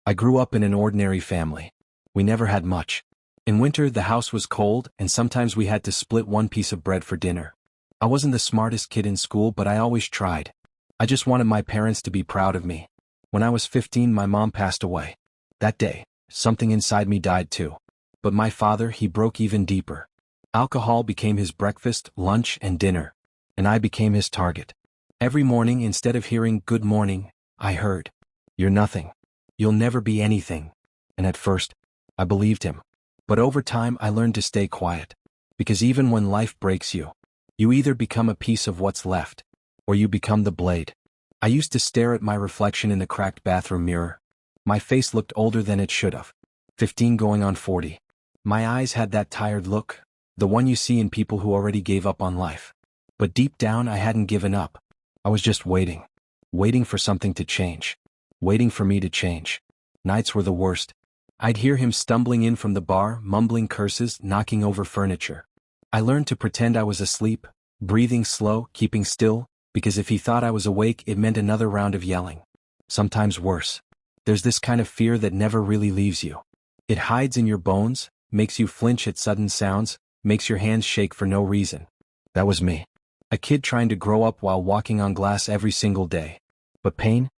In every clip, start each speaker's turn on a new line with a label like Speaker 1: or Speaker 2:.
Speaker 1: I grew up in an ordinary family. We never had much. In winter, the house was cold, and sometimes we had to split one piece of bread for dinner. I wasn't the smartest kid in school, but I always tried. I just wanted my parents to be proud of me. When I was 15, my mom passed away. That day, something inside me died too. But my father, he broke even deeper. Alcohol became his breakfast, lunch, and dinner. And I became his target. Every morning, instead of hearing "good morning," I heard, "You're nothing. You'll never be anything." And at first, I believed him. But over time, I learned to stay quiet. Because even when life breaks you, you either become a piece of what's left, or you become the blade. I used to stare at my reflection in the cracked bathroom mirror. My face looked older than it should have. 15 going on 40. My eyes had that tired look, the one you see in people who already gave up on life. But deep down, I hadn't given up. I was just waiting. Waiting for something to change. Waiting for me to change. Nights were the worst. I'd hear him stumbling in from the bar, mumbling curses, knocking over furniture. I learned to pretend I was asleep, breathing slow, keeping still, because if he thought I was awake, it meant another round of yelling. Sometimes worse. There's this kind of fear that never really leaves you. It hides in your bones, makes you flinch at sudden sounds, makes your hands shake for no reason. That was me. A kid trying to grow up while walking on glass every single day. But pain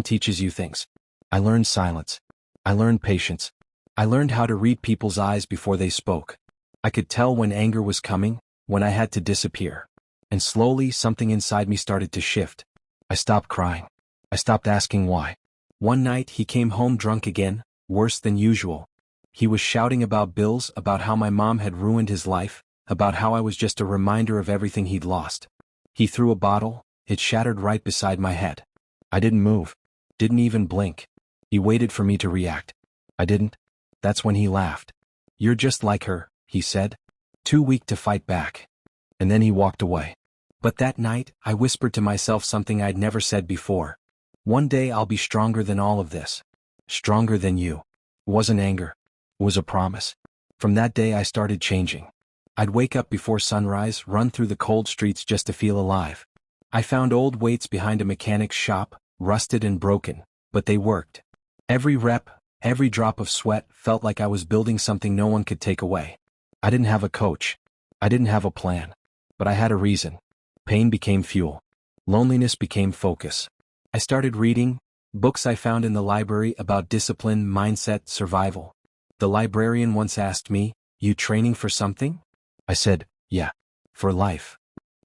Speaker 1: teaches you things. I learned silence. I learned patience. I learned how to read people's eyes before they spoke. I could tell when anger was coming, when I had to disappear. And slowly, something inside me started to shift. I stopped crying. I stopped asking why. One night, he came home drunk again, worse than usual. He was shouting about bills, about how my mom had ruined his life, about how I was just a reminder of everything he'd lost. He threw a bottle, it shattered right beside my head. I didn't move. Didn't even blink. He waited for me to react. I didn't. That's when he laughed. "You're just like her," he said. "Too weak to fight back." And then he walked away. But that night, I whispered to myself something I'd never said before. One day I'll be stronger than all of this. Stronger than you. It wasn't anger. It was a promise. From that day I started changing. I'd wake up before sunrise, run through the cold streets just to feel alive. I found old weights behind a mechanic's shop, rusted and broken, but they worked. Every rep, every drop of sweat felt like I was building something no one could take away. I didn't have a coach. I didn't have a plan. But I had a reason. Pain became fuel. Loneliness became focus. I started reading books I found in the library about discipline, mindset, survival. The librarian once asked me, "You training for something?" I said, "Yeah, for life."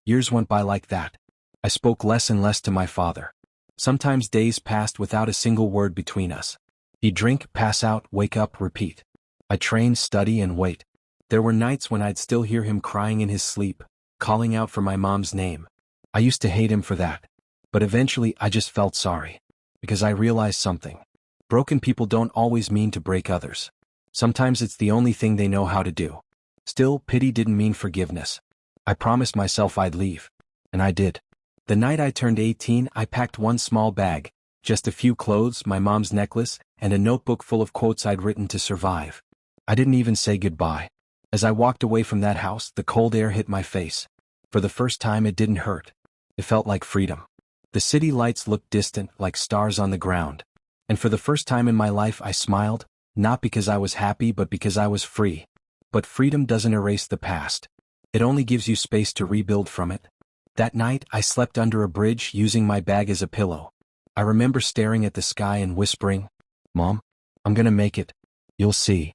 Speaker 1: Years went by like that. I spoke less and less to my father. Sometimes days passed without a single word between us. He'd drink, pass out, wake up, repeat. I trained, study, and wait. There were nights when I'd still hear him crying in his sleep, calling out for my mom's name. I used to hate him for that. But eventually I just felt sorry. Because I realized something. Broken people don't always mean to break others. Sometimes it's the only thing they know how to do. Still, pity didn't mean forgiveness. I promised myself I'd leave. And I did. The night I turned 18, I packed one small bag, just a few clothes, my mom's necklace, and a notebook full of quotes I'd written to survive. I didn't even say goodbye. As I walked away from that house, the cold air hit my face. For the first time, it didn't hurt. It felt like freedom. The city lights looked distant, like stars on the ground. And for the first time in my life, I smiled, not because I was happy, but because I was free. But freedom doesn't erase the past. It only gives you space to rebuild from it. That night, I slept under a bridge, using my bag as a pillow. I remember staring at the sky and whispering, "Mom, I'm gonna make it. You'll see."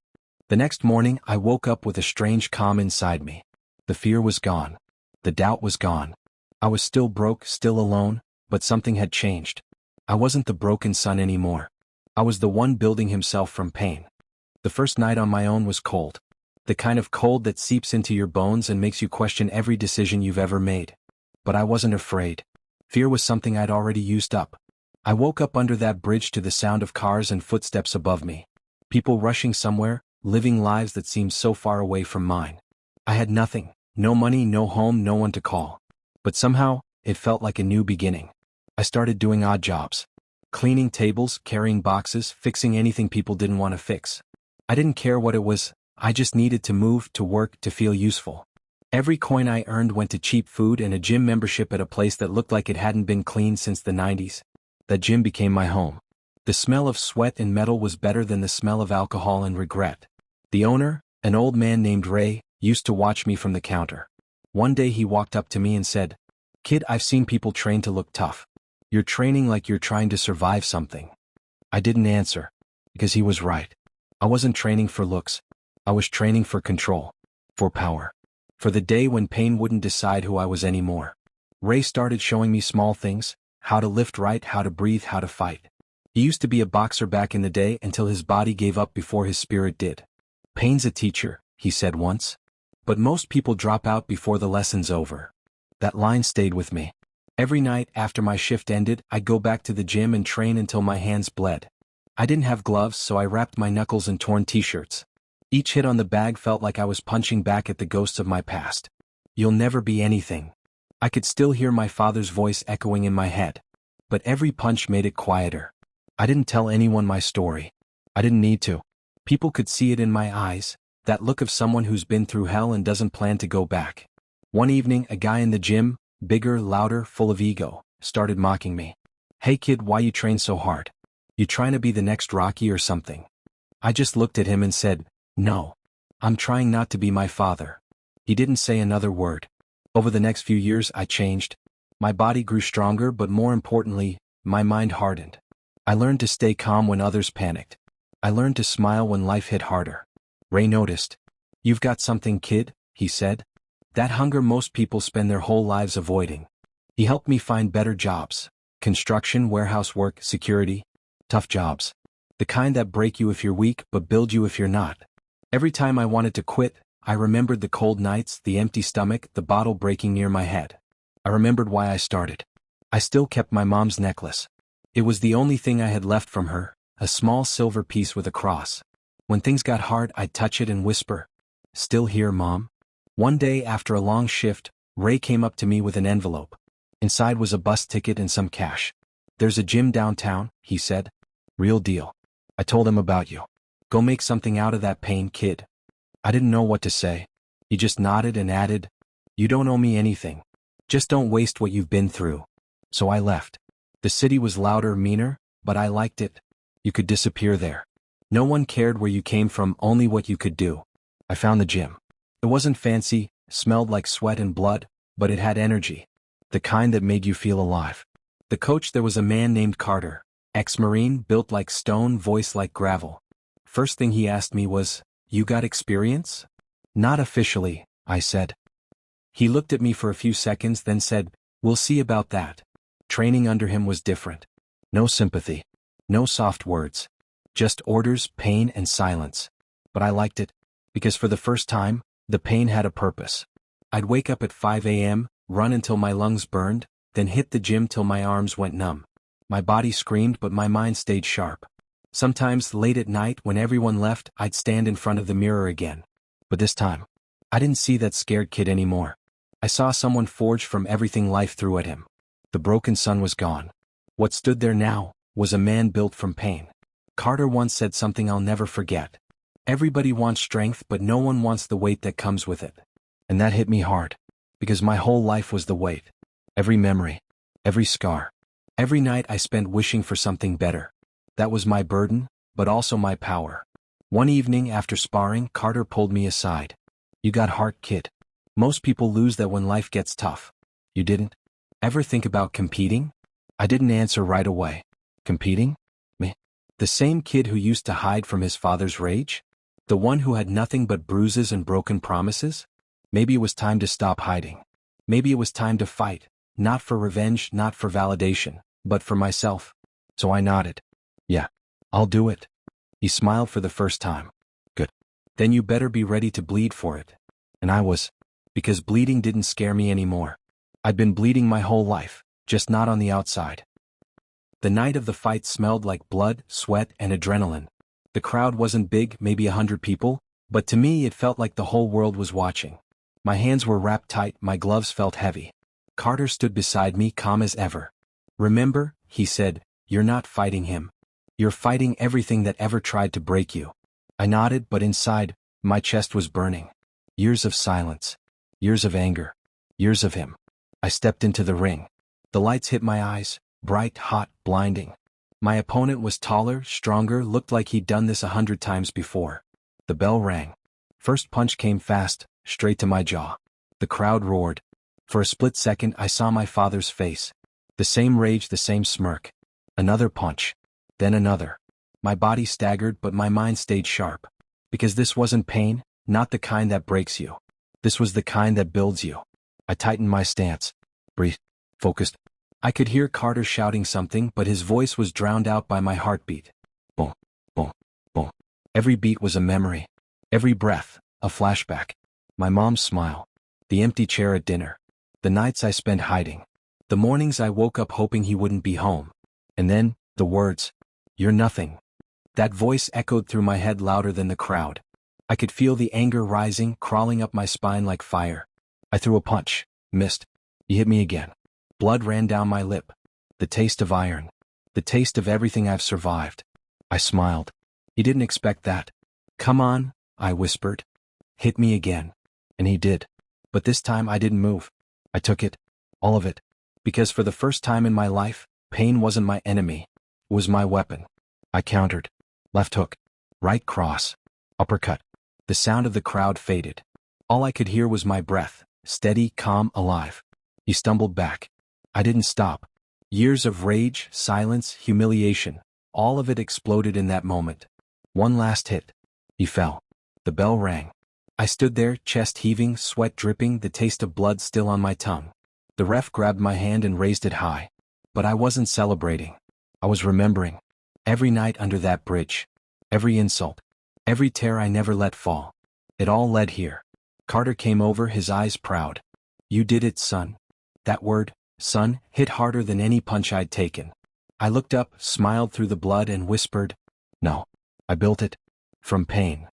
Speaker 1: The next morning, I woke up with a strange calm inside me. The fear was gone. The doubt was gone. I was still broke, still alone, but something had changed. I wasn't the broken son anymore. I was the one building himself from pain. The first night on my own was cold. The kind of cold that seeps into your bones and makes you question every decision you've ever made. But I wasn't afraid. Fear was something I'd already used up. I woke up under that bridge to the sound of cars and footsteps above me. People rushing somewhere, living lives that seemed so far away from mine. I had nothing, no money, no home, no one to call. But somehow, it felt like a new beginning. I started doing odd jobs. Cleaning tables, carrying boxes, fixing anything people didn't want to fix. I didn't care what it was, I just needed to move, to work, to feel useful. Every coin I earned went to cheap food and a gym membership at a place that looked like it hadn't been cleaned since the 90s. That gym became my home. The smell of sweat and metal was better than the smell of alcohol and regret. The owner, an old man named Ray, used to watch me from the counter. One day he walked up to me and said, "Kid, I've seen people train to look tough. You're training like you're trying to survive something." I didn't answer, because he was right. I wasn't training for looks. I was training for control, for power, for the day when pain wouldn't decide who I was anymore. Ray started showing me small things, how to lift right, how to breathe, how to fight. He used to be a boxer back in the day until his body gave up before his spirit did. "Pain's a teacher," he said once. "But most people drop out before the lesson's over." That line stayed with me. Every night after my shift ended, I'd go back to the gym and train until my hands bled. I didn't have gloves, so I wrapped my knuckles in torn t-shirts. Each hit on the bag felt like I was punching back at the ghosts of my past. "You'll never be anything." I could still hear my father's voice echoing in my head. But every punch made it quieter. I didn't tell anyone my story. I didn't need to. People could see it in my eyes, that look of someone who's been through hell and doesn't plan to go back. One evening, a guy in the gym, bigger, louder, full of ego, started mocking me. "Hey kid, why you train so hard? You trying to be the next Rocky or something?" I just looked at him and said, "No. I'm trying not to be my father." He didn't say another word. Over the next few years I changed. My body grew stronger, but more importantly, my mind hardened. I learned to stay calm when others panicked. I learned to smile when life hit harder. Ray noticed. "You've got something, kid," he said. "That hunger most people spend their whole lives avoiding." He helped me find better jobs. Construction, warehouse work, security. Tough jobs. The kind that break you if you're weak but build you if you're not. Every time I wanted to quit, I remembered the cold nights, the empty stomach, the bottle breaking near my head. I remembered why I started. I still kept my mom's necklace. It was the only thing I had left from her, a small silver piece with a cross. When things got hard, I'd touch it and whisper, "Still here, Mom?" One day after a long shift, Ray came up to me with an envelope. Inside was a bus ticket and some cash. "There's a gym downtown," he said. "Real deal." I told him about you. "Go make something out of that pain, kid." I didn't know what to say. He just nodded and added, "You don't owe me anything. Just don't waste what you've been through." So I left. The city was louder, meaner, but I liked it. You could disappear there. No one cared where you came from, only what you could do. I found the gym. It wasn't fancy, smelled like sweat and blood, but it had energy. The kind that made you feel alive. The coach there was a man named Carter, ex-Marine, built like stone, voice like gravel. First thing he asked me was, "You got experience?" "Not officially," I said. He looked at me for a few seconds, then said, "We'll see about that." Training under him was different. No sympathy. No soft words. Just orders, pain, and silence. But I liked it, because for the first time, the pain had a purpose. I'd wake up at 5 a.m., run until my lungs burned, then hit the gym till my arms went numb. My body screamed, but my mind stayed sharp. Sometimes, late at night, when everyone left, I'd stand in front of the mirror again. But this time, I didn't see that scared kid anymore. I saw someone forged from everything life threw at him. The broken son was gone. What stood there now was a man built from pain. Carter once said something I'll never forget. "Everybody wants strength, but no one wants the weight that comes with it." And that hit me hard. Because my whole life was the weight. Every memory. Every scar. Every night I spent wishing for something better. That was my burden, but also my power. One evening after sparring, Carter pulled me aside. "You got heart, kid. Most people lose that when life gets tough. You didn't? Ever think about competing?" I didn't answer right away. Competing? Me? The same kid who used to hide from his father's rage? The one who had nothing but bruises and broken promises? Maybe it was time to stop hiding. Maybe it was time to fight, not for revenge, not for validation, but for myself. So I nodded. "Yeah, I'll do it." He smiled for the first time. "Good. Then you better be ready to bleed for it." And I was. Because bleeding didn't scare me anymore. I'd been bleeding my whole life, just not on the outside. The night of the fight smelled like blood, sweat, and adrenaline. The crowd wasn't big, maybe 100 people, but to me it felt like the whole world was watching. My hands were wrapped tight, my gloves felt heavy. Carter stood beside me, calm as ever. "Remember," he said, "you're not fighting him. You're fighting everything that ever tried to break you." I nodded, but inside, my chest was burning. Years of silence. Years of anger. Years of him. I stepped into the ring. The lights hit my eyes, bright, hot, blinding. My opponent was taller, stronger, looked like he'd done this 100 times before. The bell rang. First punch came fast, straight to my jaw. The crowd roared. For a split second I saw my father's face. The same rage, the same smirk. Another punch. Then another. My body staggered, but my mind stayed sharp. Because this wasn't pain, not the kind that breaks you. This was the kind that builds you. I tightened my stance. Breathed. Focused. I could hear Carter shouting something, but his voice was drowned out by my heartbeat. Boom, boom, boom. Every beat was a memory. Every breath, a flashback. My mom's smile. The empty chair at dinner. The nights I spent hiding. The mornings I woke up hoping he wouldn't be home. And then, the words. You're nothing. That voice echoed through my head louder than the crowd. I could feel the anger rising, crawling up my spine like fire. I threw a punch. Missed. He hit me again. Blood ran down my lip. The taste of iron. The taste of everything I've survived. I smiled. He didn't expect that. Come on, I whispered. Hit me again. And he did. But this time I didn't move. I took it. All of it. Because for the first time in my life, pain wasn't my enemy. It was my weapon. I countered. Left hook. Right cross. Uppercut. The sound of the crowd faded. All I could hear was my breath, steady, calm, alive. He stumbled back. I didn't stop. Years of rage, silence, humiliation, all of it exploded in that moment. One last hit. He fell. The bell rang. I stood there, chest heaving, sweat dripping, the taste of blood still on my tongue. The ref grabbed my hand and raised it high. But I wasn't celebrating. I was remembering. Every night under that bridge. Every insult. Every tear I never let fall. It all led here. Carter came over, his eyes proud. You did it, son. That word, son, hit harder than any punch I'd taken. I looked up, smiled through the blood and whispered, no. I built it. From pain.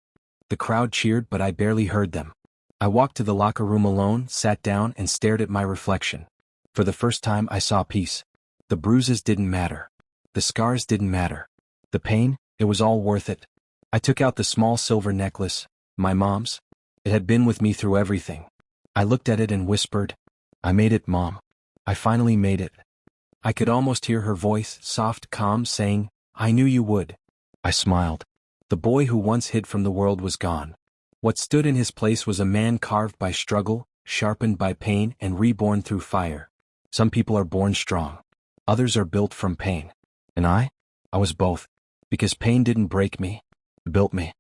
Speaker 1: The crowd cheered, but I barely heard them. I walked to the locker room alone, sat down and stared at my reflection. For the first time I saw peace. The bruises didn't matter. The scars didn't matter. The pain, it was all worth it. I took out the small silver necklace, my mom's. It had been with me through everything. I looked at it and whispered, I made it, Mom. I finally made it. I could almost hear her voice, soft, calm, saying, I knew you would. I smiled. The boy who once hid from the world was gone. What stood in his place was a man carved by struggle, sharpened by pain, and reborn through fire. Some people are born strong. Others are built from pain. And I was both. Because pain didn't break me, it built me.